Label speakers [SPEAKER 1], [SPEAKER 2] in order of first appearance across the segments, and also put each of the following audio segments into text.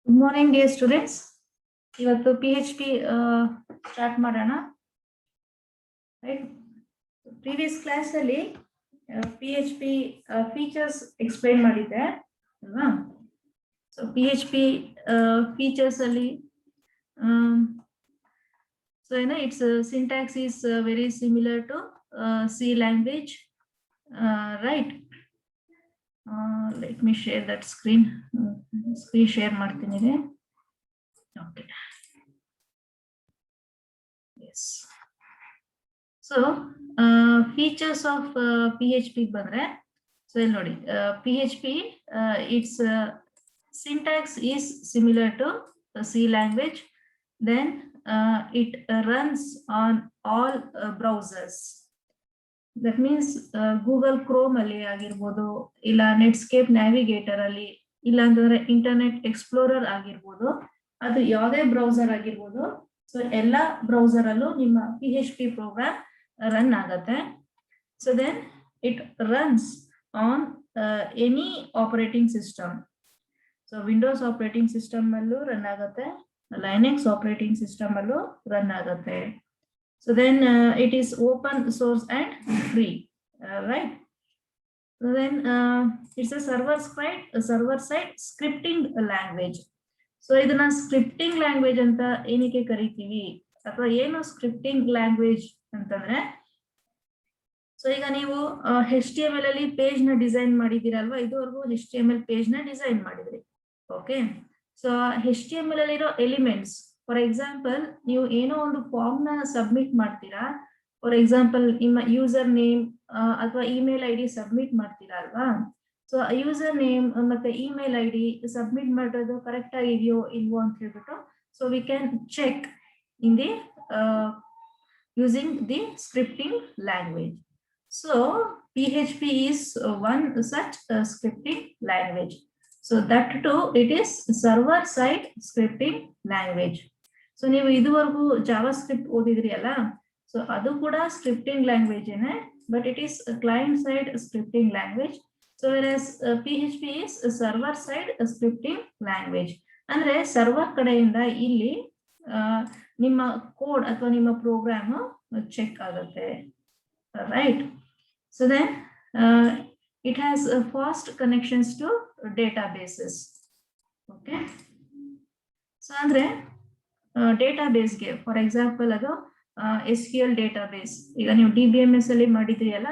[SPEAKER 1] Good morning, dear students. ಇವತ್ತು PHP start ಮಾಡೋಣ. Right, previous class ಅಲ್ಲಿ PHP ಫೀಚರ್ಸ್ ಎಕ್ಸ್ಪ್ಲೈನ್ ಮಾಡಿದ್ದೆ ಅಲ್ವಾ? ಸೊ PHP ಫೀಚರ್ಸ್ ಅಲ್ಲಿ ಸೊ ಏನೋ it's syntax is very similar to C language, right? Let me share that screen share ಮಾಡ್ತೀನಿ. Okay, yes. So features of PHP ಬಂದ್ರೆ, so ಇಲ್ಲಿ ನೋಡಿ, PHP its syntax is similar to C language, then it runs on all browsers. That means Google Chrome ಅಲ್ಲಿ ಆಗಿರ್ಬೋದು, ಇಲ್ಲ ನೆಟ್ಸ್ಕೇಪ್ navigator ಅಲ್ಲಿ, ಇಲ್ಲ ಅಂತಂದ್ರೆ ಇಂಟರ್ನೆಟ್ ಎಕ್ಸ್ಪ್ಲೋರರ್ ಆಗಿರ್ಬೋದು, ಅದು ಯಾವುದೇ ಬ್ರೌಸರ್ ಆಗಿರ್ಬೋದು. ಸೊ ಎಲ್ಲಾ ಬ್ರೌಸರ್ ಅಲ್ಲೂ ನಿಮ್ಮ PHP ಪ್ರೋಗ್ರಾಮ್ ರನ್ ಆಗತ್ತೆ. So then it runs on any operating system. So Windows operating system ಅಲ್ಲೂ ರನ್ ಆಗತ್ತೆ, ಲೈನೆಕ್ಸ್ ಆಪರೇಟಿಂಗ್ ಸಿಸ್ಟಮ್ ಅಲ್ಲೂ ರನ್ ಆಗತ್ತೆ. So then it is open source and free, right? So then it's a server side scripting language. So ಇದನ್ನ scripting language ಅಂತ ಏನಕ್ಕೆ ಕರಿತೀವಿ, ಅಥವಾ ಏನು ಸ್ಕ್ರಿಪ್ಟಿಂಗ್ ಲ್ಯಾಂಗ್ವೇಜ್ ಅಂತಂದ್ರೆ, ಸೊ ಈಗ ನೀವು HTML ಅಲ್ಲಿ ಪೇಜ್ ನ ಡಿಸೈನ್ ಮಾಡಿದಿರಲ್ವಾ, ಇದುವರೆಗೂ HTML ಪೇಜ್ ನ ಡಿಸೈನ್ ಮಾಡಿದ್ರಿ. ಓಕೆ, ಸೊ HTML ಅಲ್ಲಿರೋ ಎಲಿಮೆಂಟ್ಸ್, ಫಾರ್ ಎಕ್ಸಾಂಪಲ್ ನೀವು ಏನೋ ಒಂದು ಫಾರ್ಮ್ ನ ಸಬ್ಮಿಟ್ ಮಾಡ್ತೀರಾ, ಫಾರ್ ಎಕ್ಸಾಂಪಲ್ ನಿಮ್ಮ ಯೂಸರ್ ನೇಮ್ ಅಥವಾ ಇಮೇಲ್ ID ಸಬ್ಮಿಟ್ ಮಾಡ್ತೀರಾ ಅಲ್ವಾ. ಸೊ ಯೂಸರ್ ನೇಮ್ ಮತ್ತೆ ಇಮೇಲ್ ID ಸಬ್ಮಿಟ್ ಮಾಡೋದು ಕರೆಕ್ಟ್ ಆಗಿದೆಯೋ ಇಲ್ವೋ ಅಂತ ಹೇಳ್ಬಿಟ್ಟು, so we can check in the using the scripting language. So PHP is one such scripting language. So that too, it is server side scripting language. So ನೀವು ಇದುವರೆಗೂ JavaScript ಓದಿದ್ರಿ ಅಲ್ಲ, so ಅದು ಕೂಡ ಸ್ಕ್ರಿಪ್ಟಿಂಗ್ ಲ್ಯಾಂಗ್ವೇಜ್ ಏನೇ, but it is client side scripting language. So versus PHP is server side scripting language. ಅಂದ್ರೆ server ಕಡೆಯಿಂದ ಇಲ್ಲಿ ನಿಮ್ಮ ಕೋಡ್ ಅಥವಾ ನಿಮ್ಮ ಪ್ರೋಗ್ರಾಮ್ ಚೆಕ್ ಆಗುತ್ತೆ, right? So then it has fast connections to databases. Okay, so ಅಂದ್ರೆ ಡೇಟಾಬೇಸ್ಗೆ, ಫಾರ್ ಎಕ್ಸಾಂಪಲ್ ಅದು SQL ಡೇಟಾಬೇಸ್. ಈಗ ನೀವು DBMS ಅಲ್ಲಿ ಮಾಡಿದ್ರಿ ಅಲ್ಲ,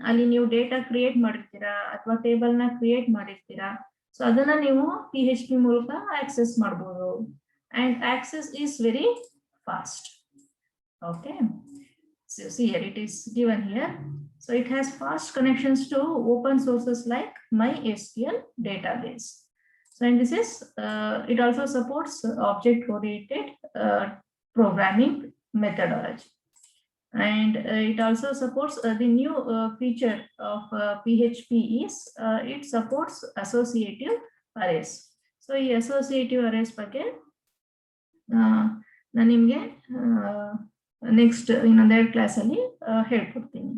[SPEAKER 1] ಅಲ್ಲಿ ನೀವು ಡೇಟಾ ಕ್ರಿಯೇಟ್ ಮಾಡಿರ್ತೀರಾ ಅಥವಾ ಟೇಬಲ್ ನ ಕ್ರಿಯೇಟ್ ಮಾಡಿರ್ತೀರಾ. ಸೊ ಅದನ್ನ ನೀವು PHP ಮೂಲಕ ಆಕ್ಸೆಸ್ ಮಾಡಬಹುದು, and access is very fast. Okay, so see here it is given here. So it has fast connections to open sources like MySQL database. So and this is it also supports object-oriented programming methodology, and it also supports the new feature of PHP is it supports associative arrays. So ಈ associative arrays ಬಗ್ಗೆ ನಾನು ನಿಮಗೆ next ಇನ್ನೊಂದೆರಡು class ಅಲ್ಲಿ ಹೇಳ್ಕೊಡ್ತೀನಿ.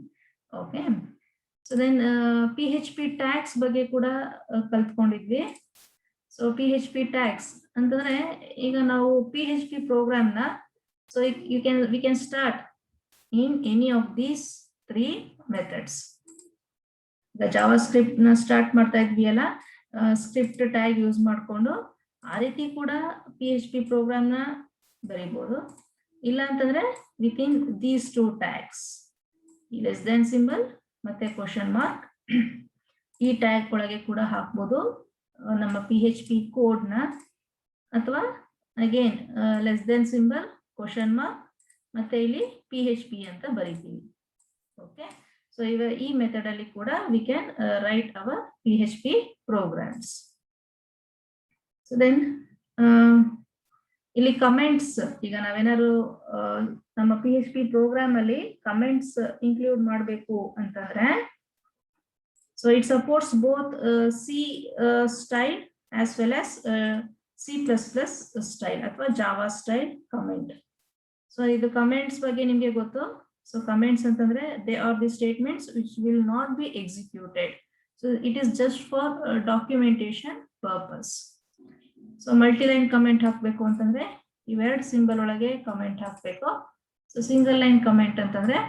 [SPEAKER 1] Okay, so then PHP tags ಬಗ್ಗೆ ಕೂಡ ಕಲ್ತ್ಕೊಂಡಿದ್ವಿ. So PHP tags ಅಂತಂದ್ರೆ, ಈಗ ನಾವು PHP ಪ್ರೋಗ್ರಾಮ್ ನ, so we can start in any of these 3 methods. ಈಗ ಜಾವಾ ಸ್ಕ್ರಿಪ್ಟ್ ನ ಸ್ಟಾರ್ಟ್ ಮಾಡ್ತಾ ಇದ್ವಿ ಅಲ್ಲ, ಸ್ಕ್ರಿಪ್ಟ್ ಟ್ಯಾಗ್ ಯೂಸ್ ಮಾಡಿಕೊಂಡು ಆ ರೀತಿ ಕೂಡ PHP ಪ್ರೋಗ್ರಾಮ್ ನ ಬರೀಬಹುದು. ಇಲ್ಲ ಅಂತಂದ್ರೆ ವಿತಿನ್ ದೀಸ್ 2 ಟ್ಯಾಗ್ಸ್, ಈ ಲೆಸ್ ದೆನ್ ಸಿಂಬಲ್ ಮತ್ತೆ ಕ್ವಶನ್ ಮಾರ್ಕ್, ಈ ಟ್ಯಾಗ್ ಒಳಗೆ ಕೂಡ ಹಾಕ್ಬೋದು ನಮ್ಮ PHP ಕೋಡ್ ನ, ಅಥವಾ again less than symbol, question mark, ಮತ್ತೆ ಇಲ್ಲಿ PHP ಅಂತ ಬರೀತೀವಿ. ಓಕೆ, ಸೊ ಈಗ ಈ ಮೆಥಡ್ ಅಲ್ಲಿ ಕೂಡ we can write our PHP programs. So then ಇಲ್ಲಿ ಕಮೆಂಟ್ಸ್, ಈಗ ನಾವೇನಾದ್ರು ನಮ್ಮ PHP ಪ್ರೋಗ್ರಾಮ್ ಅಲ್ಲಿ ಕಮೆಂಟ್ಸ್ ಇನ್ಕ್ಲೂಡ್ ಮಾಡಬೇಕು ಅಂತಂದ್ರೆ, so it supports both C style as well as C++ style ಅಥವಾ ಜಾವಾ ಸ್ಟೈಲ್ ಕಮೆಂಟ್. ಸೊ ಇದು ಕಮೆಂಟ್ಸ್ ಬಗ್ಗೆ ನಿಮ್ಗೆ ಗೊತ್ತು. ಸೊ ಕಮೆಂಟ್ಸ್ ಅಂತಂದ್ರೆ they are the statements which will not be executed. So it is just for documentation purpose. So multiline comment ಹಾಕಬೇಕು ಅಂತಂದ್ರೆ ಇವೆರಡು symbol ಒಳಗೆ ಕಮೆಂಟ್ ಹಾಕಬೇಕು. ಸೊ ಸಿಂಗಲ್ ಲೈನ್ ಕಮೆಂಟ್ ಅಂತಂದ್ರೆ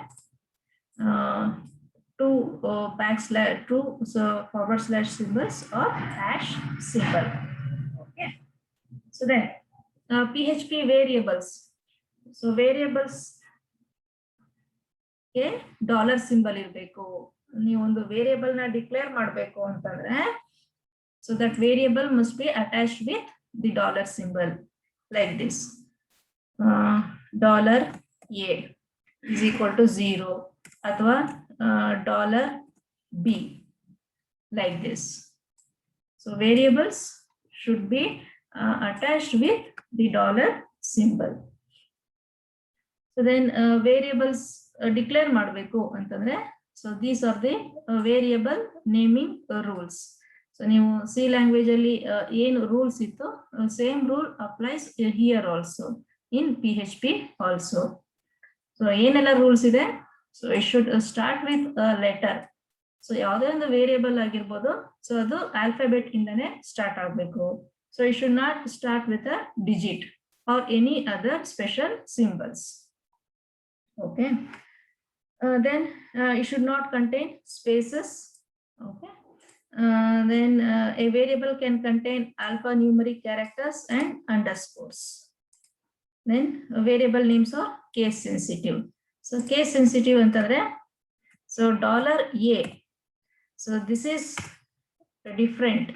[SPEAKER 1] two forward slash symbols or hash symbol. Okay. So then PHP variables. So variables ಗೆ dollar symbol ಇರಬೇಕು. ನೀವು ಒಂದು ವೇರಿಯಬಲ್ ನ ಡಿಕ್ಲೇರ್ ಮಾಡಬೇಕು ಅಂತಂದ್ರೆ so that variable must be attached with the dollar symbol like this. $A is equal to 0 ಅಥವಾ $B like this. So variables should be attached with the dollar symbol. So then variables declare ಮಾಡಬೇಕು ಅಂತಂದ್ರೆ so these are the variable naming rules. So ನೀವು C language ಅಲ್ಲಿ ಏನು rules ಇತ್ತು same rule applies here also in PHP also. So ಏನೆಲ್ಲ rules ಇದೆ, so it should start with letter. So ಯಾವುದೇ ಒಂದು ವೇರಿಯಬಲ್ ಆಗಿರ್ಬೋದು, ಸೊ ಅದು ಆಲ್ಫಾಬೆಟ್ ಇಂದಾನೆ ಸ್ಟಾರ್ಟ್ ಆಗಬೇಕು. So it should not start with a digit R any other special symbols. Okay, then it should not contain spaces. Okay. Then a variable can contain alphanumeric characters and underscores. Then variable names are case sensitive. So case sensitive antandre, so $A. So this is different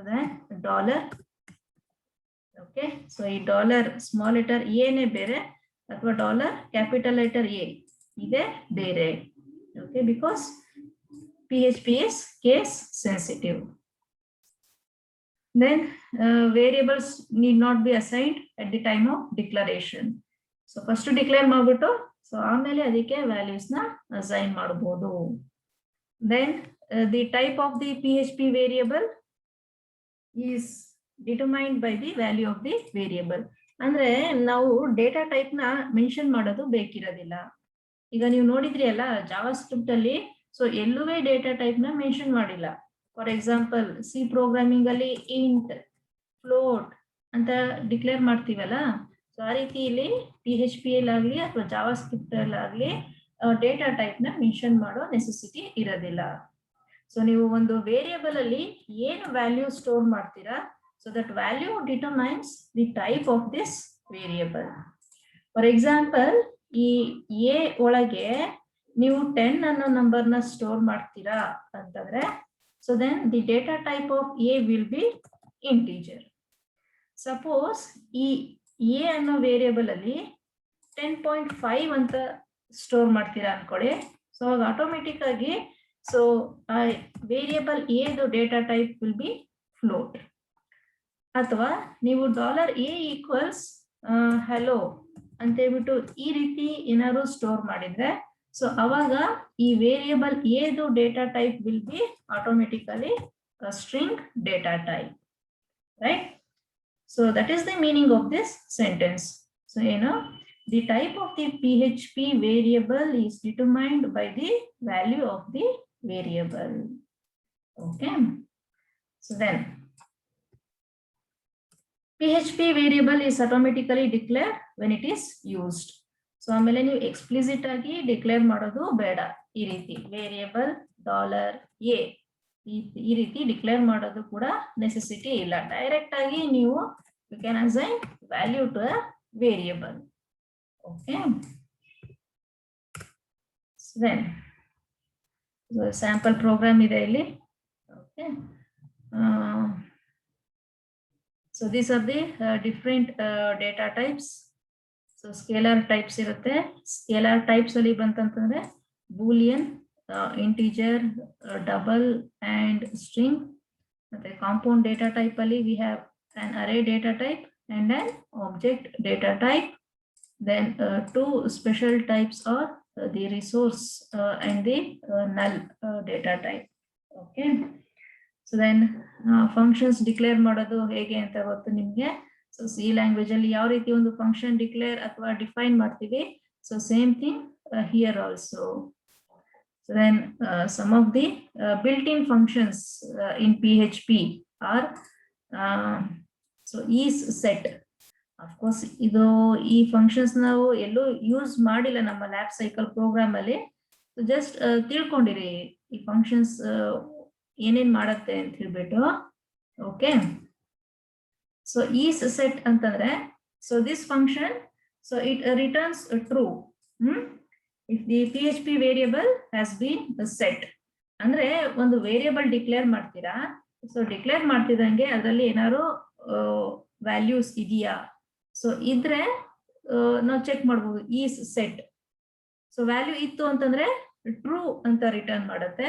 [SPEAKER 1] than dollar. Okay, so a dollar small letter A ne bere athwa dollar capital letter A ide bere. Okay, because PHP is case sensitive. Then variables need not be assigned at the time of declaration. So first to declare ಮಾಡ್ಬಿಟ್ಟು so ಆಮೇಲೆ ಅದಕ್ಕೆ values ನ assign ಮಾಡಬಹುದು. Then the type of the PHP variable is determined by the value of the variable. ಅಂದ್ರೆ ನಾವು data type ನ mention ಮಾಡೋದು ಬೇಕಿರೋದಿಲ್ಲ. ಈಗ ನೀವು ನೋಡಿದ್ರಿ ಅಲ್ಲ ಜಾವಾಸ್ಕ್ರಿಪ್ಟ್ ಅಲ್ಲಿ, ಸೊ ಎಲ್ಲೂ ಡೇಟಾ ಟೈಪ್ ನ ಮೆನ್ಷನ್ ಮಾಡಿಲ್ಲ. ಫಾರ್ ಎಕ್ಸಾಂಪಲ್ ಸಿ ಪ್ರೋಗ್ರಾಮಿಂಗ್ ಅಲ್ಲಿ ಇಂಟ್, ಫ್ಲೋಟ್ ಅಂತ ಡಿಕ್ಲೇರ್ ಮಾಡ್ತೀವಲ್ಲ, ಸೊ ಆ ರೀತಿ ಇಲ್ಲಿ PHP ಅಲ್ಲಾಗ್ಲಿ ಅಥವಾ ಜಾವಾಸ್ಕ್ರಿಪ್ಟ್ ಅಲ್ಲಾಗ್ಲಿ ಡೇಟಾ ಟೈಪ್ ನ ಮೆನ್ಷನ್ ಮಾಡೋ ನೆಸೆಸಿಟಿ ಇರೋದಿಲ್ಲ. ಸೊ ನೀವು ಒಂದು ವೇರಿಯಬಲ್ ಅಲ್ಲಿ ಏನು ವ್ಯಾಲ್ಯೂ ಸ್ಟೋರ್ ಮಾಡ್ತೀರಾ, so that value determines the type of this variable. For example ಈ ಎ ಒಳಗೆ ನೀವು 10 ಅನ್ನೋ ನಂಬರ್ ನ ಸ್ಟೋರ್ ಮಾಡ್ತೀರಾ ಅಂತಂದ್ರೆ, so then the data type of A will be integer. Suppose ಈ ಎ ಅನ್ನೋ ವೇರಿಯಬಲ್ ಅಲ್ಲಿ 10.5 ಅಂತ ಸ್ಟೋರ್ ಮಾಡ್ತೀರಾ ಅನ್ಕೊಳ್ಳಿ. ಸೊ ಅವಾಗ ಆಟೋಮೆಟಿಕ್ ಆಗಿ ಸೊ ವೇರಿಯಬಲ್ ಎದು data type will B float. ಅಥವಾ ನೀವು $A ಈಕ್ವಲ್ಸ್ hello ಅಂತ ಹೇಳ್ಬಿಟ್ಟು ಈ ರೀತಿ ಏನಾದ್ರು ಸ್ಟೋರ್ ಮಾಡಿದ್ರೆ, ಸೊ ಅವಾಗ ಈ ವೇರಿಯಬಲ್ ಎದು data type will be automatically string data type, right? So that is the meaning of this sentence. So ಏನು, the type of the PHP variable is determined by the value of the variable. Okay, so then PHP variable is automatically declared when it is used. So ಆಮೇಲೆ ನೀವು explicit ಆಗಿ declare ಮಾಡೋದು ಬೇಡ. ಈ ರೀತಿ variable $A ಈ ರೀತಿ declare ಮಾಡೋದು ಕೂಡ ನೆಸೆಸಿಟಿ ಇಲ್ಲ. ಡೈರೆಕ್ಟ್ ಆಗಿ ನೀವು you can assign value to a variable. Okay, then sample program ಇದೆ ಇಲ್ಲಿ. Okay, so these are the different data types. So scalar types irutte. Scalar types alli bantantandre boolean, integer, double and string. ಮತ್ತೆ compound data type alli we have an array data type and an object data type. Then two special types are the resource and the null data type. Okay, so then functions declare ಮಾಡೋದು ಹೇಗೆ ಅಂತ ಗೊತ್ತು ನಿಮ್ಗೆ. So C language ಅಲ್ಲಿ ಯಾವ ರೀತಿ ಒಂದು function declare ಅಥವಾ ಡಿಫೈನ್ ಮಾಡ್ತೀವಿ, so same thing here also. So then some of the built-in functions in PHP are so is set of course ಇದು ಈ ಫಂಕ್ಷನ್ಸ್ ನಾವು ಎಲ್ಲೂ ಯೂಸ್ ಮಾಡಿಲ್ಲ ನಮ್ಮ ಲ್ಯಾಬ್ ಸೈಕಲ್ ಪ್ರೋಗ್ರಾಮ್ ಅಲ್ಲಿ. ಜಸ್ಟ್ ತಿಳ್ಕೊಂಡಿರಿ ಈ ಫಂಕ್ಷನ್ಸ್ ಏನೇನ್ ಮಾಡತ್ತೆ ಅಂತ ಹೇಳ್ಬಿಟ್ಟು. ಓಕೆ, ಸೊ ಈಸ್ ಸೆಟ್ ಅಂತಂದ್ರೆ so this function so it returns true if the PHP variable has been set. ಅಂದ್ರೆ ಒಂದು ವೇರಿಯಬಲ್ ಡಿಕ್ಲೇರ್ ಮಾಡ್ತೀರಾ, ಸೊ ಡಿಕ್ಲೇರ್ ಮಾಡ್ತಿದಂಗೆ ಅದರಲ್ಲಿ ಏನಾದ್ರು ವ್ಯಾಲ್ಯೂಸ್ ಇದೆಯಾ, ಸೊ ಇದ್ರೆ ನಾವು ಚೆಕ್ ಮಾಡ್ಬೋದು ಈಸ್ ಸೆಟ್. ಸೊ ವ್ಯಾಲ್ಯೂ ಇತ್ತು ಅಂತಂದ್ರೆ ಟ್ರೂ ಅಂತ ರಿಟರ್ನ್ ಮಾಡುತ್ತೆ,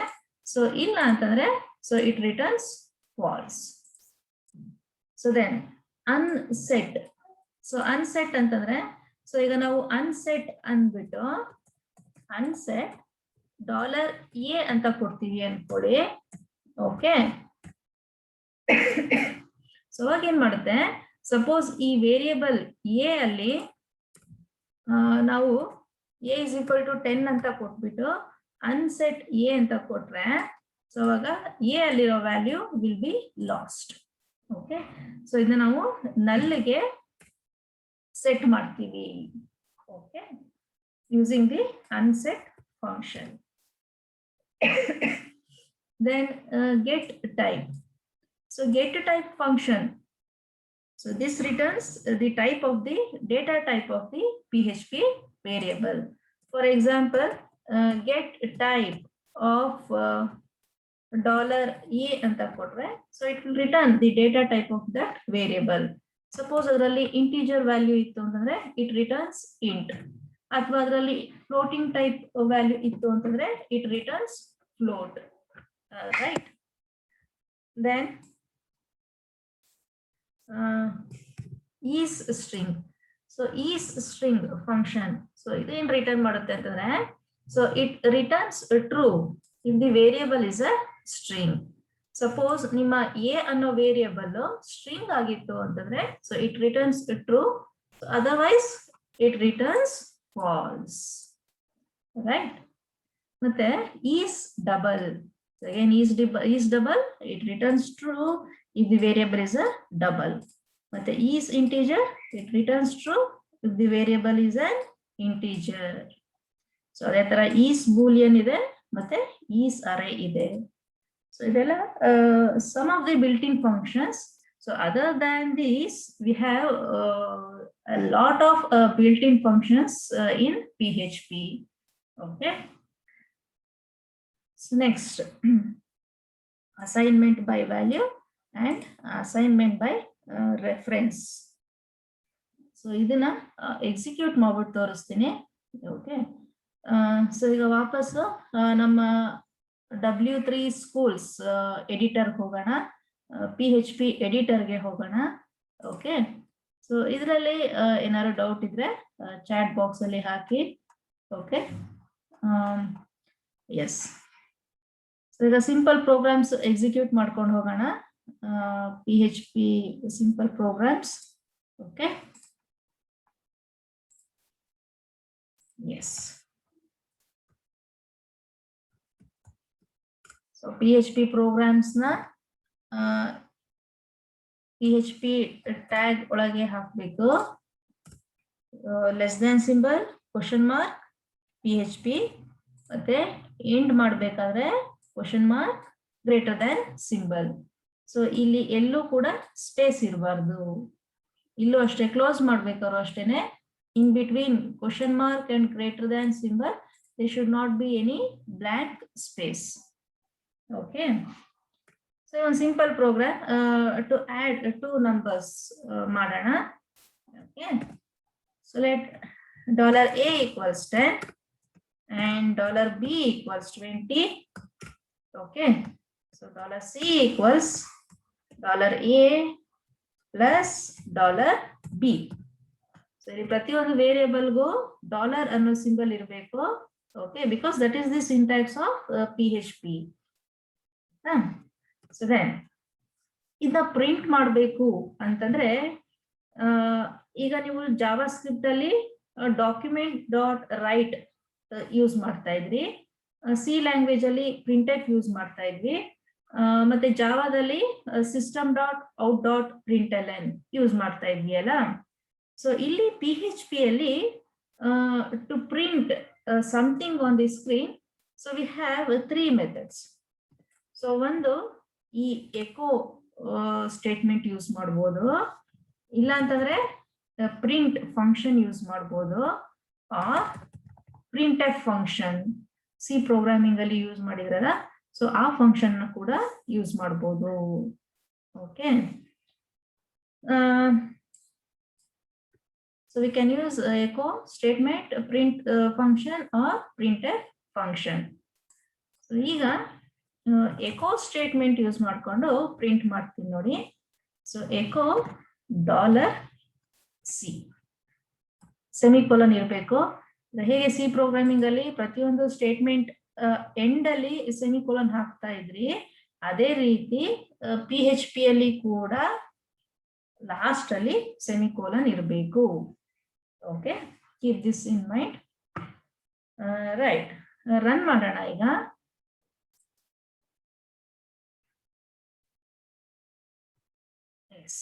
[SPEAKER 1] ಸೊ ಇಲ್ಲ ಅಂತಂದ್ರೆ so it returns false. So then unset. So unset ಅಂತಂದ್ರೆ ಸೊ ಈಗ ನಾವು ಅನ್ಸೆಟ್ ಅಂದ್ಬಿಟ್ಟು ಅನ್ಸೆಟ್ $a ಅಂತ ಕೊಡ್ತೀವಿ ಅನ್ಕೊಳ್ಳಿ. ಓಕೆ, ಸೊ ಅವಾಗ ಏನ್ ಮಾಡುತ್ತೆ, ಸಪೋಸ್ ಈ ವೇರಿಯಬಲ್ ಎ ಅಲ್ಲಿ ನಾವು a is equal to 10 ಅಂತ ಕೊಟ್ಬಿಟ್ಟು ಅನ್ಸೆಟ್ ಎ ಅಂತ ಕೊಟ್ರೆ ಸೊ ಅವಾಗ ಎ ಅಲ್ಲಿರೋ value will be lost. Okay, so ಇದನ್ನ ನಾವು ನಲ್ಗೆ ಸೆಟ್ ಮಾಡ್ತೀವಿ. Okay, using the unset function. Then get type. So get type function. So this returns the type of the data type of the PHP variable. For example, get type of $a anta kodre, so it will return the data type of that variable. Suppose adralli integer value ittu antandre it returns int, athwa adralli floating type value ittu antandre it returns float. Right, then is string. So is string function, so idu return madutte antandre so it returns true if the variable is a string. Suppose ನಿಮ್ಮ a ಅನ್ನೋ variable string ಆಗಿತ್ತು ಅಂತಂದ್ರೆ so it returns true, so otherwise it returns false. Right, ಮತ್ತೆ is double. So again is double, it returns true if the variable is a double. But the is integer, it returns true if the variable is an integer. So ಅದೇ ತರ is boolean ಇದೆ ಮತ್ತೆ is array ಇದೆ. So ಇದೆಲ್ಲ some of the built-in functions. So other than this we have a lot of built-in functions in PHP. Okay, so next assignment by value and assignment by reference. So ಇದನ್ನ execute ಮಾಡ್ಬಿಟ್ಟು ತೋರಿಸ್ತೀನಿ. Okay, so ಈಗ ವಾಪಸ್ ನಮ್ಮ W3 schools editor ಹೋಗೋಣ, PHP ಎಡಿಟರ್ಗೆ ಹೋಗೋಣ. Okay, so ಇದರಲ್ಲಿ ಏನಾದ್ರು ಡೌಟ್ ಇದ್ರೆ ಚಾಟ್ ಬಾಕ್ಸ್ ಅಲ್ಲಿ ಹಾಕಿ. ಓಕೆ, ಎಸ್, ಸೊ ಈಗ ಸಿಂಪಲ್ ಪ್ರೋಗ್ರಾಮ್ಸ್ ಎಕ್ಸಿಕ್ಯೂಟ್ ಮಾಡ್ಕೊಂಡು ಹೋಗೋಣ. PHP simple programs. Okay, yes, so PHP programs na PHP tag ಒಳಗೆ ಹಾಕಬೇಕು. Less than symbol, question mark, PHP ಮತ್ತೆ ಎಂಡ್ ಮಾಡಬೇಕಾದ್ರೆ question mark greater than symbol. So ಇಲ್ಲಿ ಎಲ್ಲೂ ಕೂಡ ಸ್ಪೇಸ್ ಇರಬಾರ್ದು, ಇಲ್ಲೂ ಅಷ್ಟೇ ಕ್ಲೋಸ್ ಮಾಡ್ಬೇಕಾದ್ರು ಅಷ್ಟೇನೆ. In between question mark and greater than symbol there should not be any blank space. Okay, so one simple program to add two numbers ಮಾಡೋಣ. Okay, so let $a equals 10 and $b equals 20. Okay, so $c equals $a plus $b. So ಇಲ್ಲಿ ಪ್ರತಿಯೊಂದು ವೇರಿಯೇಬಲ್ಗೂ dollar ಅನ್ನೋ symbol ಇರಬೇಕು. Okay, because that is the syntax of PHP. So then ಇದನ್ನ print ಮಾಡಬೇಕು ಅಂತಂದ್ರೆ ಈಗ ನೀವು ಜಾವಾ ಸ್ಕ್ರಿಪ್ಟ್ ಅಲ್ಲಿ ಡಾಕ್ಯುಮೆಂಟ್ ಡಾಟ್ ರೈಟ್ ಯೂಸ್ ಮಾಡ್ತಾ ಇದ್ರಿ, ಸಿ ಲ್ಯಾಂಗ್ವೇಜ್ ಅಲ್ಲಿ ಪ್ರಿಂಟೆಫ್ ಯೂಸ್ ಮಾಡ್ತಾ ಇದ್ವಿ. ಮತ್ತೆ ಜಾವಾದಲ್ಲಿ system.out.println ಯೂಸ್ ಮಾಡ್ತಾ ಇದ್ವಿ ಅಲ್ಲ. ಸೊ ಇಲ್ಲಿ PHP ಅಲ್ಲಿ to print something on the screen, so we have 3 methods. So ಒಂದು ಈ ಎಕೋ ಸ್ಟೇಟ್ಮೆಂಟ್ ಯೂಸ್ ಮಾಡ್ಬೋದು, ಇಲ್ಲ ಅಂತಂದ್ರೆ ಪ್ರಿಂಟ್ ಫಂಕ್ಷನ್ ಯೂಸ್ ಮಾಡ್ಬೋದು, or printf function C programming ಅಲ್ಲಿ ಯೂಸ್ ಮಾಡಿದ್ರಲ್ಲ, ಸೊ ಆ ಫಂಕ್ಷನ್ ಕೂಡ ಯೂಸ್ ಮಾಡ್ಬೋದು. Okay, so we can use echo statement, print function or printf function. So ಈಗ echo statement ಯೂಸ್ ಮಾಡ್ಕೊಂಡು ಪ್ರಿಂಟ್ ಮಾಡ್ತೀನಿ ನೋಡಿ. ಸೊ echo $C ಸೆಮಿಕೋಲನ್ ಇರಬೇಕು. ಹೇಗೆ ಸಿ ಪ್ರೋಗ್ರಾಮಿಂಗ್ ಅಲ್ಲಿ ಪ್ರತಿಯೊಂದು ಸ್ಟೇಟ್ಮೆಂಟ್ ಎಂಡ್ ಅಲ್ಲಿ ಸೆಮಿಕೋಲನ್ ಹಾಕ್ತಾ ಇದ್ರಿ, ಅದೇ ರೀತಿ PHP ಅಲ್ಲಿ ಕೂಡ ಲಾಸ್ಟ್ ಅಲ್ಲಿ ಸೆಮಿಕೋಲನ್ ಇರಬೇಕು. Okay, keep this in mind. Right, run ಮಾಡೋಣ ಈಗ. Yes,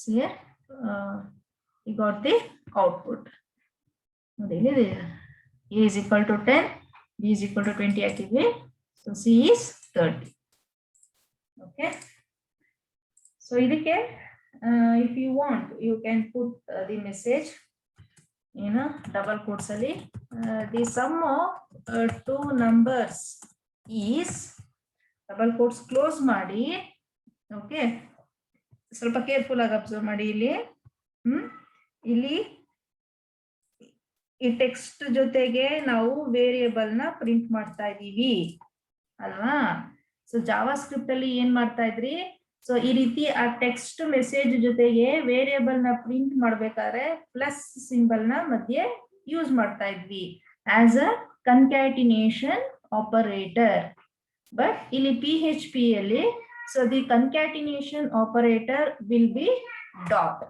[SPEAKER 1] here we got the output. ನೋಡಿ, A is equal to 10, B is equal to 20 ಹಾಕಿದ್ವಿ. So C is 30. Okay, so ಇದಕ್ಕೆ if you want you can put the message double quotes ಅಲ್ಲಿ, the sum of two numbers is, double quotes close ಮಾಡಿ. Okay, ಸ್ವಲ್ಪ careful ಆಗಿ observe ಮಾಡಿ. ಇಲ್ಲಿ ಈ text ಜೊತೆಗೆ ನಾವು ವೇರಿಯೇಬಲ್ ನ ಪ್ರಿಂಟ್ ಮಾಡ್ತಾ ಇದೀವಿ ಅಲ್ವಾ. ಸೊ ಜಾವಾ ಸ್ಕ್ರಿಪ್ಟ್ ಅಲ್ಲಿ ಏನ್ ಮಾಡ್ತಾ ಇದ್ರಿ, ಸೊ ಈ ರೀತಿ ಆ ಟೆಕ್ಸ್ಟ್ ಮೆಸೇಜ್ ಜೊತೆಗೆ ವೇರಿಯೇಬಲ್ ನ ಪ್ರಿಂಟ್ ಮಾಡ್ಬೇಕಾದ್ರೆ ಪ್ಲಸ್ ಸಿಂಬಲ್ ನ ಮಧ್ಯೆ ಯೂಸ್ ಮಾಡ್ತಾ ಇದ್ವಿ as a concatenation operator. But ಇಲ್ಲಿ PHP ಅಲ್ಲಿ so the concatenation operator will be dot.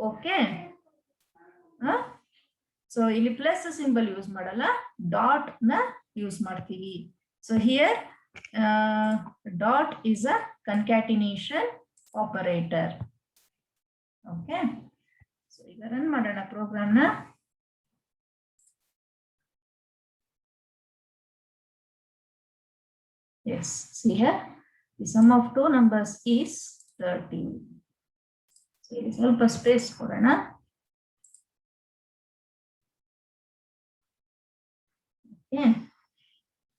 [SPEAKER 1] Okay, so ಇಲ್ಲಿ ಪ್ಲಸ್ ಸಿಂಬಲ್ ಯೂಸ್ ಮಾಡಲ್ಲ, ಡಾಟ್ ನ ಯೂಸ್ ಮಾಡ್ತೀವಿ. So here dot is a concatenation operator. Okay, so ಈಗ ರನ್ ಮಾಡೋಣ ಪ್ರೋಗ್ರಾಮ್ ನ. Yes, see here the sum of two numbers is 30. So ಇಲ್ಲಿ ಸ್ವಲ್ಪ space ಕೊಡೋಣ. Okay,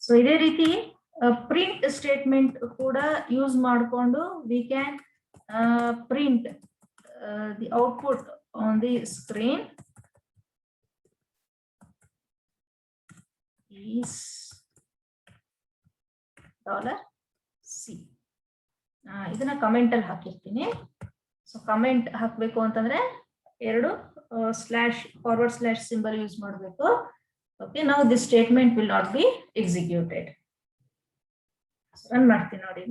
[SPEAKER 1] so ಇದೇ ರೀತಿ ಪ್ರಿಂಟ್ ಸ್ಟೇಟ್ಮೆಂಟ್ ಕೂಡ ಯೂಸ್ ಮಾಡಿಕೊಂಡು we can print the output on the screen is $C. ಇದನ್ನ ಕಮೆಂಟ್ ಅಲ್ಲಿ ಹಾಕಿರ್ತೀನಿ. ಸೊ ಕಮೆಂಟ್ ಹಾಕ್ಬೇಕು ಅಂತಂದ್ರೆ ಎರಡು ಫಾರ್ವರ್ಡ್ ಸ್ಲಾಶ್ ಸಿಂಬಲ್ ಯೂಸ್ ಮಾಡಬೇಕು. Okay, now this statement will not be executed. Run ಮಾಡ್ತೀನಿ ನೋಡಿ.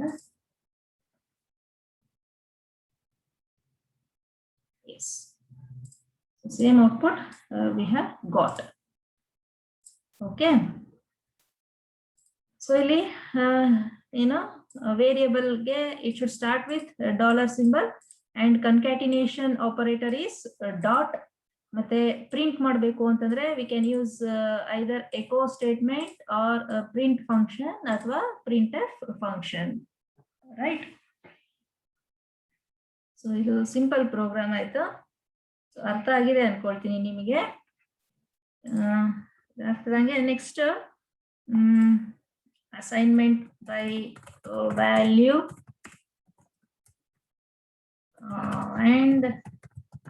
[SPEAKER 1] Yes, same output we have got. Okay, so ಇಲ್ಲಿ ವೇರಿಯೇಬಲ್ ಗೆ it should start with $symbol and concatenation operator is dot. ಮತ್ತೆ print ಮಾಡಬೇಕು ಅಂತಂದ್ರೆ we can use either echo statement or print function ಅಥವಾ printf function. Right, so ಇದು simple program ಆಯ್ತು. So ಅರ್ಥ ಆಗಿದೆ ಅನ್ಕೊಳ್ತೀನಿ ನಿಮಗೆ. ಅರ್ಥದಂಗೆ next assignment by value and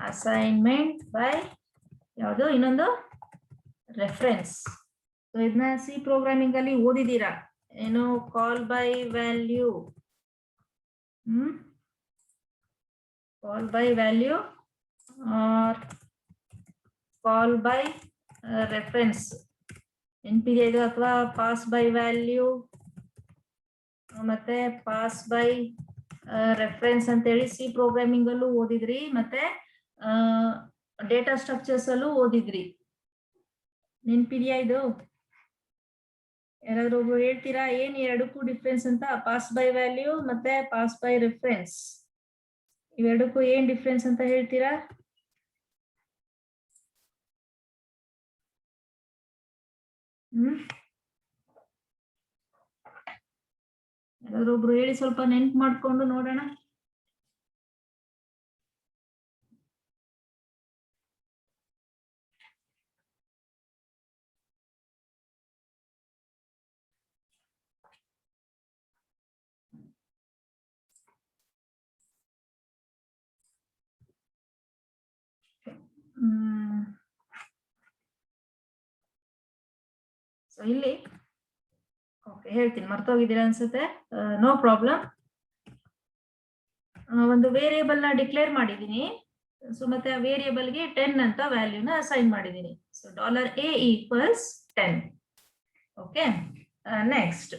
[SPEAKER 1] assignment by ಯಾವುದು ಇನ್ನೊಂದು ರೆಫರೆನ್ಸ್. ಸೊ ಇದನ್ನ ಸಿ ಪ್ರೋಗ್ರಾಮಿಂಗ್ ಅಲ್ಲಿ ಓದಿದ್ದೀರಾ ಏನು, call by value, call by value or call by reference ನೆನಪಿದೆ ಇದು, ಅಥವಾ ಪಾಸ್ ಬೈ ವ್ಯಾಲ್ಯೂ ಮತ್ತೆ ಪಾಸ್ ಬೈ ರೆಫರೆನ್ಸ್ ಅಂತೇಳಿ ಸಿ ಪ್ರೋಗ್ರಾಮಿಂಗ್ ಅಲ್ಲೂ ಓದಿದ್ರಿ, ಮತ್ತೆ ಡೇಟಾ ಸ್ಟ್ರಕ್ಚರ್ಸ್ ಅಲ್ಲೂ ಓದಿದ್ರಿ. ನೆನಪಿದೆಯಾ ಇದು? ಯಾರಾದ್ರೂ ಒಬ್ರು ಹೇಳ್ತೀರಾ ಏನ್ ಎರಡಕ್ಕೂ ಡಿಫ್ರೆನ್ಸ್ ಅಂತ? ಪಾಸ್ ಬೈ ವ್ಯಾಲ್ಯೂ ಮತ್ತೆ ಪಾಸ್ ಬೈ ರೆಫರೆನ್ಸ್, ಇವೆರಡಕ್ಕೂ ಏನ್ ಡಿಫ್ರೆನ್ಸ್ ಅಂತ ಹೇಳ್ತೀರಾ? ಯಾರಾದ್ರೂ ಒಬ್ರು ಹೇಳಿ, ಸ್ವಲ್ಪ ನೆನ್ಪು ಮಾಡ್ಕೊಂಡು ನೋಡೋಣ. ಸೊ ಇಲ್ಲಿ ಓಕೆ ಹೇಳ್ತೀನಿ, ಮರ್ತೋಗಿದ್ದೀರಾ ಅನ್ಸುತ್ತೆ. No problem. ಒಂದು ವೇರಿಯೇಬಲ್ ನ ಡಿಕ್ಲೇರ್ ಮಾಡಿದೀನಿ. ಸೊ ಮತ್ತೆ ಆ ವೇರಿಯೇಬಲ್ ಗೆ 10 ಅಂತ ವ್ಯಾಲ್ಯೂನ ಅಸೈನ್ ಮಾಡಿದೀನಿ. So $a equals 10. Okay, next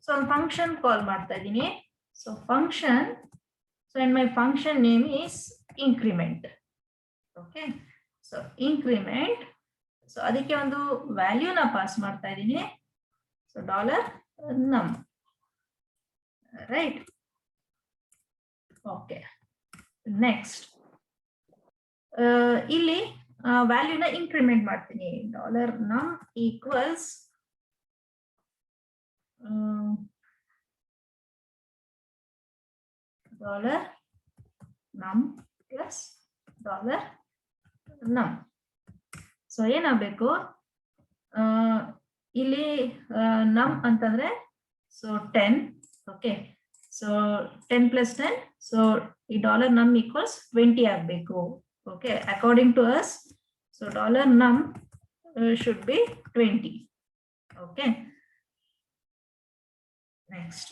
[SPEAKER 1] so ಒಂದು ಫಂಕ್ಷನ್ ಕಾಲ್ ಮಾಡ್ತಾ ಇದ್ದೀನಿ. So function, so and my function name is increment. Okay, so increment, so ಅದಕ್ಕೆ ಒಂದು ವ್ಯಾಲ್ಯೂನ ಪಾಸ್ ಮಾಡ್ತಾ ಇದ್ದೀನಿ. So $num, right? Okay, next ಇಲ್ಲಿ ವ್ಯಾಲ್ಯೂನ ಇನ್ಕ್ರಿಮೆಂಟ್ ಮಾಡ್ತೀನಿ. $num equals $num plus $num. So ಏನಾಗಬೇಕು ಇಲ್ಲಿ num ಅಂತಂದ್ರೆ so 10. Okay, so 10 plus 10, so ಈ $num ಈಕ್ವಲ್ಸ್ 20 ಆಗಬೇಕು. Okay, according to us, so $num should be 20. Okay, next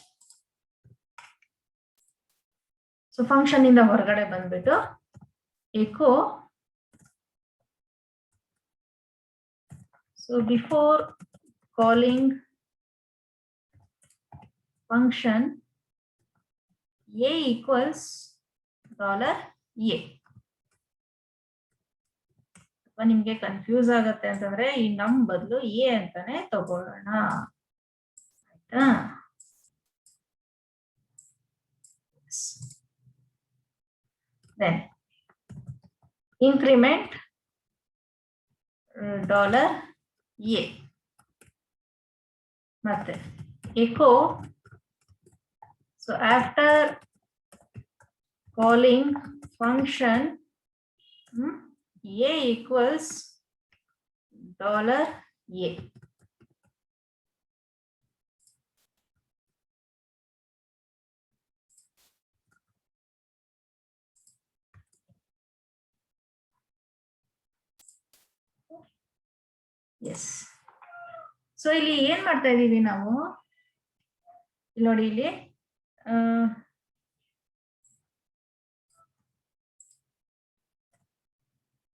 [SPEAKER 1] so function ಇಂದ ಹೊರಗಡೆ ಬಂದ್ಬಿಟ್ಟು eco, so before calling function a equals $a. ನಿಮ್ಗೆ confuse ಆಗತ್ತೆ ಅಂತಂದ್ರೆ ಈ ನಮ್ ಬದಲು a ಅಂತಾನೆ ತಗೊಳ್ಳೋಣ, ಆಯ್ತಾ? Then increment $a ಮತ್ತೆ echo, so after calling function a equals $a. Yes, so ಇಲ್ಲಿ ಏನ್ ಮಾಡ್ತಾ ಇದೀವಿ ನಾವು, ಇಲ್ಲಿ ನೋಡಿ, ಇಲ್ಲಿ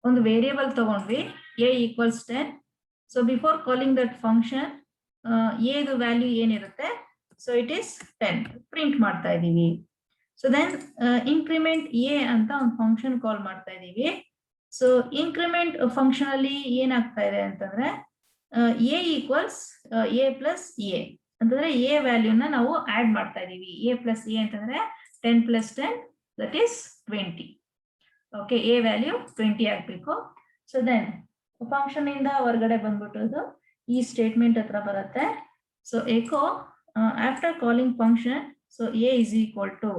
[SPEAKER 1] ಒಂದು ವೇರಿಯೇಬಲ್ ತಗೊಂಡ್ವಿ a equals 10. So before calling that function a value ಏನಿರುತ್ತೆ, ಸೊ ಇಟ್ ಈಸ್ 10 ಪ್ರಿಂಟ್ ಮಾಡ್ತಾ ಇದೀವಿ. ಸೊ ದೆನ್ ಇನ್ಕ್ರಿಮೆಂಟ್ a ಅಂತ ಒಂದು ಫಂಕ್ಷನ್ ಕಾಲ್ ಮಾಡ್ತಾ ಇದೀವಿ. ಸೊ ಇನ್ಕ್ರಿಮೆಂಟ್ ಫಂಕ್ಷನ್ ಅಲ್ಲಿ ಏನಾಗ್ತಾ ಇದೆ ಅಂತಂದ್ರೆ a equals a plus a ಅಂತಂದ್ರೆ a ವ್ಯಾಲ್ಯೂನ ನಾವು ಆಡ್ ಮಾಡ್ತಾ ಇದೀವಿ. a ಪ್ಲಸ್ a ಅಂತಂದ್ರೆ 10 plus 10 that is 20. Okay, a value 20 ಆಗ್ಬೇಕು. ಸೊ ದೆನ್ ಫಂಕ್ಷನ್ ಇಂದ ಹೊರಗಡೆ ಬಂದ್ಬಿಟ್ಟು ಈ ಸ್ಟೇಟ್ಮೆಂಟ್ ಹತ್ರ ಬರುತ್ತೆ. So echo after calling function, so a is equal to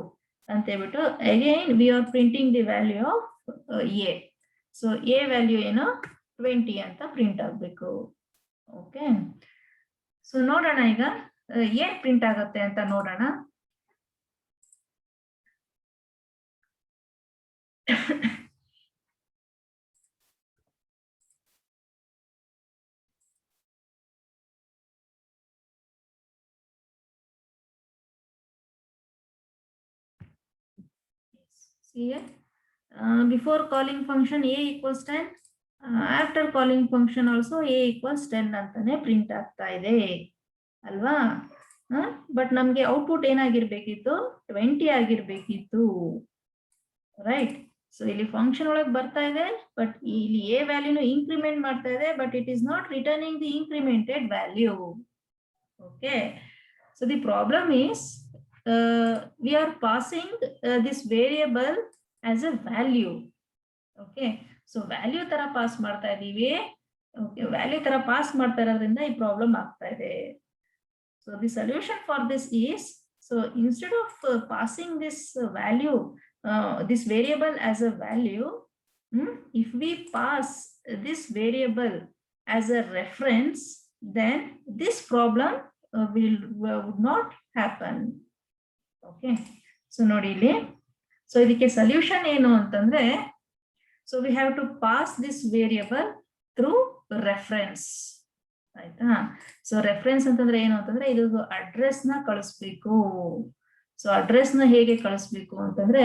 [SPEAKER 1] ಅಂತ ಹೇಳ್ಬಿಟ್ಟು again we are printing the value of a. So a value ಏನು 20 ಅಂತ ಪ್ರಿಂಟ್ ಆಗ್ಬೇಕು. ಓಕೆ, ಸೊ ನೋಡೋಣ ಈಗ ಏನ್ ಪ್ರಿಂಟ್ ಆಗುತ್ತೆ ಅಂತ ನೋಡೋಣ. See here, before calling function a equals 10, after calling function also a equals 10 ಅಂತಾನೆ ಪ್ರಿಂಟ್ ಆಗ್ತಾ ಇದೆ ಅಲ್ವಾ? ಬಟ್ ನಮ್ಗೆ ಔಟ್ಪುಟ್ ಏನಾಗಿರ್ಬೇಕಿತ್ತು, 20 ಆಗಿರ್ಬೇಕಿತ್ತು, ರೈಟ್? ಸೊ ಇಲ್ಲಿ ಫಂಕ್ಷನ್ ಒಳಗೆ ಬರ್ತಾ ಇದೆ, ಬಟ್ ಇಲ್ಲಿ a ವ್ಯಾಲ್ಯೂನು ಇನ್ಕ್ರಿಮೆಂಟ್ ಮಾಡ್ತಾ ಇದೆ, but it is not returning the incremented value. Okay. So the problem is we are passing this variable as a value. Okay. So value ತರ pass ಮಾಡ್ತಾ ಇದೀವಿ. Okay. Value ತರ pass ಮಾಡ್ತಾ ಇರೋದ್ರಿಂದ ಈ problem ಆಗ್ತಾ ಇದೆ. So the solution for this is, so instead of passing this value, this variable as a value, if we pass this variable as a reference, then this problem would not happen. Okay. So nodi illi, so idikke solution enu antandre, so we have to pass this variable through reference. ಆಯ್ತಾ. So reference ಅಂತಂದ್ರೆ ಏನು ಅಂತಂದ್ರೆ ಇದು address ನ ಕಳಿಸ್ಬೇಕು. So address ನ ಹೇಗೆ ಕಳಿಸ್ಬೇಕು ಅಂತಂದ್ರೆ,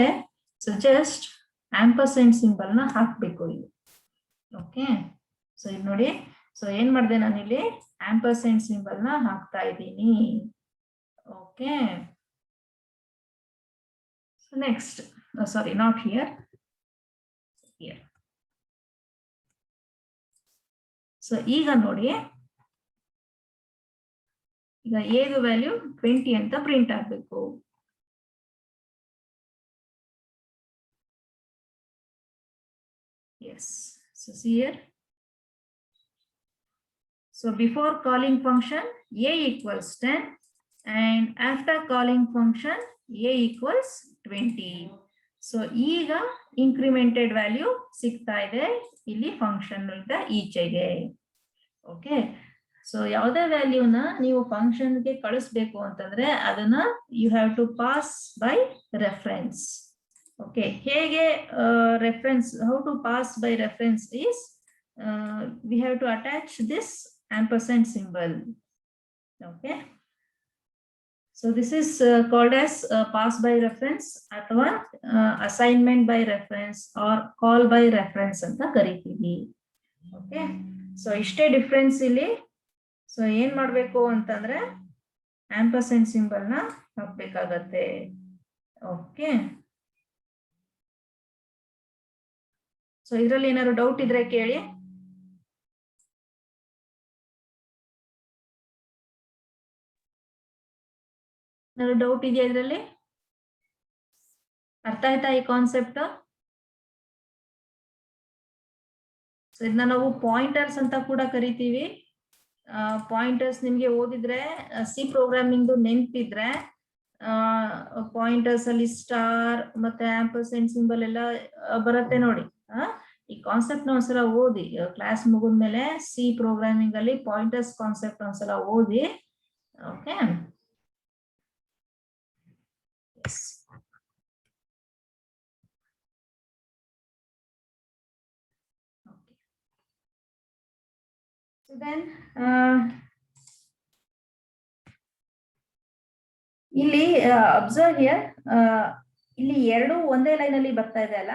[SPEAKER 1] ಸೊ ಜಸ್ಟ್ ಆಂಪರ್ಸೆಂಟ್ ಸಿಂಬಲ್ ನ ಹಾಕ್ಬೇಕು ಇಲ್ಲಿ. ಓಕೆ. ಸೊ ಇಲ್ಲಿ ನೋಡಿ, ಸೊ ಏನ್ ಮಾಡಿದೆ ನಾನು ಇಲ್ಲಿ ಆಂಪರ್ಸೆಂಟ್ ಸಿಂಬಲ್ ನ ಹಾಕ್ತಾ ಇದ್ದೀನಿ. Okay. So next, sorry, not here, here. So ಈಗ ನೋಡಿ, ಈಗ ಏದು ವ್ಯಾಲ್ಯೂ 20 ಅಂತ ಪ್ರಿಂಟ್ ಆಗಬೇಕು. Yes. So see here. So before calling function a equals 10 and after calling function a equals 20. So ಈಗ incremented value ಸಿಗ್ತಾ ಇದೆ ಇಲ್ಲಿ ಫಂಕ್ಷನ್ ಇಂದ ಈಚೆಗೆ. ಓಕೆ. ಸೊ ಯಾವುದೇ ವ್ಯಾಲ್ಯೂನ ನೀವು ಫಂಕ್ಷನ್ ಗೆ ಕಳಿಸ್ಬೇಕು ಅಂತಂದ್ರೆ ಅದನ್ನ you have to pass by reference. Okay. ಹೇಗೆ reference, how to pass by reference is we have to attach this ampersand symbol. Okay. So this is called as pass by reference ಅಥವಾ assignment by reference or call by reference ಅಂತ ಕರಿತೀವಿ. Okay. So ಇಷ್ಟೇ difference ಇಲ್ಲಿ. So ಏನ್ ಮಾಡ್ಬೇಕು ಅಂತಂದ್ರೆ ampersand symbol ನ ಹಾಕ್ಬೇಕಾಗತ್ತೆ. Okay. So ಇದರಲ್ಲಿ ಏನಾದ್ರು ಡೌಟ್ ಇದ್ರೆ ಕೇಳಿ. ಏನಾದ್ರು ಡೌಟ್ ಇದೆಯಾ ಇದರಲ್ಲಿ? ಅರ್ಥ ಆಯ್ತಾ ಈ ಕಾನ್ಸೆಪ್ಟ್? ಸೊ ಇದನ್ನ ನಾವು ಪಾಯಿಂಟರ್ಸ್ ಅಂತ ಕೂಡ ಕರಿತೀವಿ. ಪಾಯಿಂಟರ್ಸ್ ನಿಮ್ಗೆ ಓದಿದ್ರೆ ಸಿ ಪ್ರೋಗ್ರಾಮಿಂಗ್ ನೆನ್ಪಿದ್ರೆ ಪಾಯಿಂಟರ್ಸ್ ಅಲ್ಲಿ ಸ್ಟಾರ್ ಮತ್ತೆ ಆಂಪರ್ಸೆಂಟ್ ಸಿಂಬಲ್ ಎಲ್ಲ ಬರುತ್ತೆ ನೋಡಿ. ಈ ಕಾನ್ಸೆಪ್ಟ್ ನ ಒಂದ್ಸಲ ಓದಿ, ಕ್ಲಾಸ್ ಮುಗಿದ್ಮೇಲೆ ಸಿ ಪ್ರೋಗ್ರಾಮಿಂಗ್ ಅಲ್ಲಿ ಪಾಯಿಂಟರ್ಸ್ ಕಾನ್ಸೆಪ್ಟ್ ಒಂದ್ಸಲ ಓದಿ. ಓಕೆ. Then ಇಲ್ಲಿ ಅಬ್ಸರ್ವ್ ಹಿಯರ್, ಇಲ್ಲಿ ಎರಡು ಒಂದೇ ಲೈನ್ ಅಲ್ಲಿ ಬರ್ತಾ ಇದೆ ಅಲ್ಲ,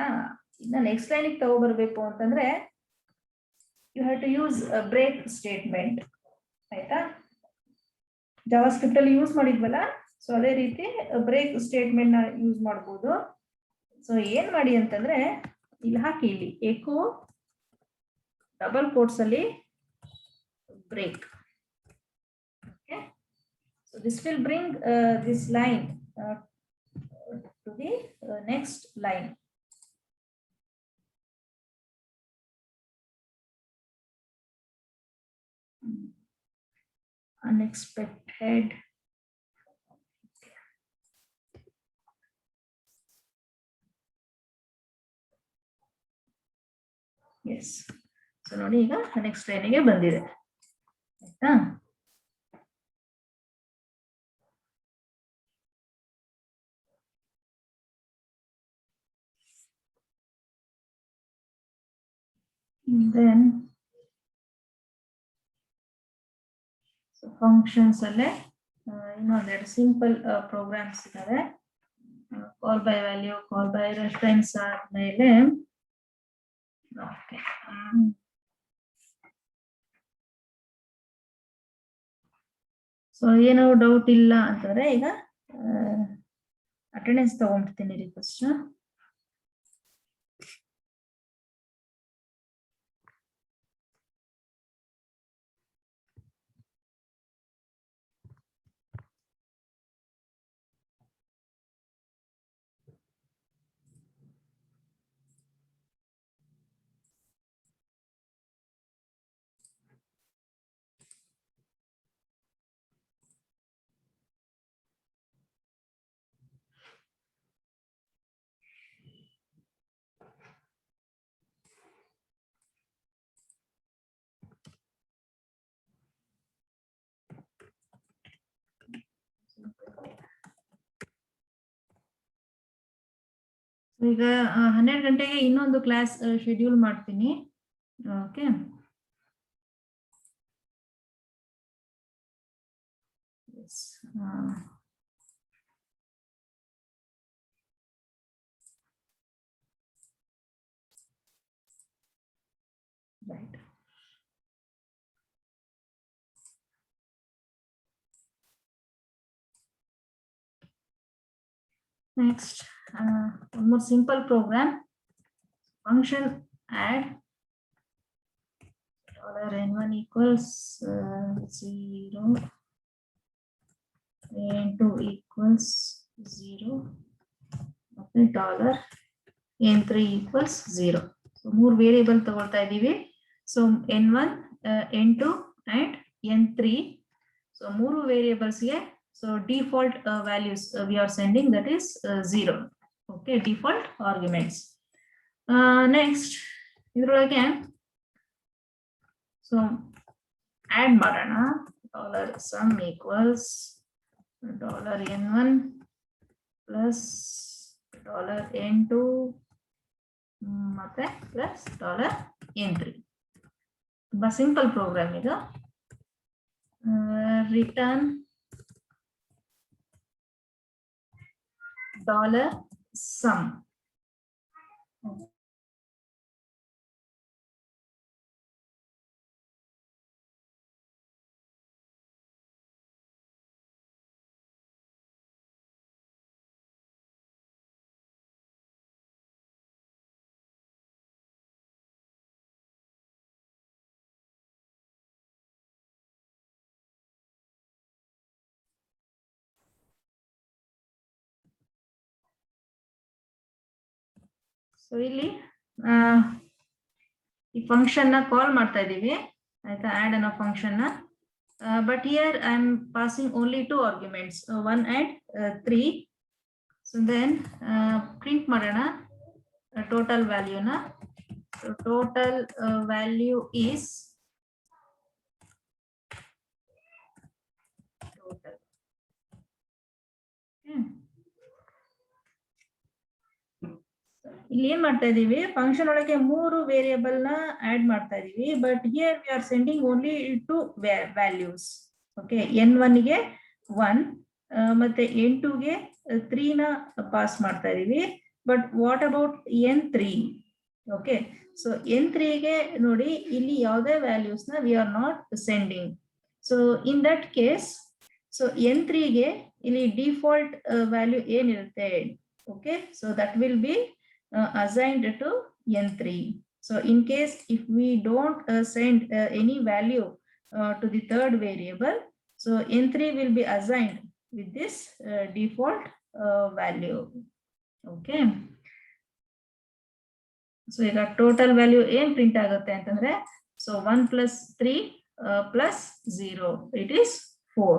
[SPEAKER 1] ಇನ್ನ ನೆಕ್ಸ್ಟ್ ಲೈನ್ ತಗೋಬರ್ಬೇಕು ಅಂತಂದ್ರೆ you have to use break statement. ಆಯ್ತಾ. ಜಾವಾ ಸ್ಕ್ರಿಪ್ಟ್ ಅಲ್ಲಿ ಯೂಸ್ ಮಾಡಿದ್ವಲ್ಲ, ಸೊ ಅದೇ ರೀತಿ ಬ್ರೇಕ್ ಸ್ಟೇಟ್ಮೆಂಟ್ ನ ಯೂಸ್ ಮಾಡಬಹುದು. ಸೊ ಏನ್ ಮಾಡಿ ಅಂತಂದ್ರೆ ಇಲ್ಲಿ ಹಾಕಿ, ಇಲ್ಲಿ ಎಕೋ ಡಬಲ್ ಕೋಟ್ಸ್ ಅಲ್ಲಿ break. Okay. So this will bring this line to the next line. Unexpected. Yes. So ನೋಡಿ ಈಗ ನೆಕ್ಸ್ಟ್ ಲೈನ್ಗೆ ಬಂದಿದೆ. ಆಯ್ತಾ. then so functions ಅಲ್ಲೇ ಇನ್ನೊಂದೆರಡು ಸಿಂಪಲ್ ಪ್ರೋಗ್ರಾಮ್ಸ್ ಇದಾವೆ. Call by value, call by reference ಆದ್ಮೇಲೆ ಓಕೆ. ಸೊ ಏನೋ ಡೌಟ್ ಇಲ್ಲ ಅಂತಂದ್ರೆ ಈಗ ಅಟೆಂಡೆನ್ಸ್ ತಗೊಂಡ್ಬಿಡ್ತೀನಿ ರೀ ಫಸ್ಟ್. ಈಗ 12 ಗಂಟೆಗೆ ಇನ್ನೊಂದು ಕ್ಲಾಸ್ ಶೆಡ್ಯೂಲ್ ಮಾಡ್ತೀನಿ. Okay, right. Next, one more simple program. Function add $n1 equals 0, n2 equals 0, okay, $n3 equals 0. So more variable ತಗೊಳ್ತಾ ಇದೀವಿ. So n1, n2 and n3. So ಮೂರು variables ಗೆ so default values we are sending, that is 0. Okay, default arguments. Next, ಇದ್ರೊಳಗೆ so add ಮಾಡೋಣ. $sum equals $n1 plus $n2 ಮತ್ತೆ plus $n3. ತುಂಬಾ simple program ಇದು. Return $sum. So ಇಲ್ಲಿ ಈ function ನ ಕಾಲ್ ಮಾಡ್ತಾ ಇದೀವಿ, ಆಯ್ತಾ, ಆಡ್ ಅನ್ನೋ ಫಂಕ್ಷನ್ ನ. But here I am passing only 2 arguments, 1 and 3. So then print ಮಾಡೋಣ ಟೋಟಲ್ ವ್ಯಾಲ್ಯೂನ. Total value is total. ಇಲ್ಲಿ ಏನ್ ಮಾಡ್ತಾ ಇದೀವಿ, ಫಂಕ್ಷನ್ ಒಳಗೆ 3 ವೇರಿಯೇಬಲ್ ನ ಆಡ್ ಮಾಡ್ತಾ ಇದೀವಿ. But here we are sending only 2 values. Okay, n1 ಗೆ 1 ಮತ್ತೆ n2 ಗೆ 3 ನ ಪಾಸ್ ಮಾಡ್ತಾ ಇದೀವಿ. But what about n3? Okay, so n3 ಗೆ ನೋಡಿ ಇಲ್ಲಿ ಯಾವುದೇ ವ್ಯಾಲ್ಯೂಸ್ ನ we are not sending. So in that case, so n3 ಗೆ ಇಲ್ಲಿ ಡಿಫಾಲ್ಟ್ ವ್ಯಾಲ್ಯೂ ಏನಿರುತ್ತೆ, okay, so that will be assigned to n3. So in case if we don't send any value to the third variable, so n3 will be assigned with this default value. Okay, so ಈಗ total value ಏನ್ print ಆಗುತ್ತೆ ಅಂತಂದ್ರೆ, so 1 plus 3 plus 0, it is 4.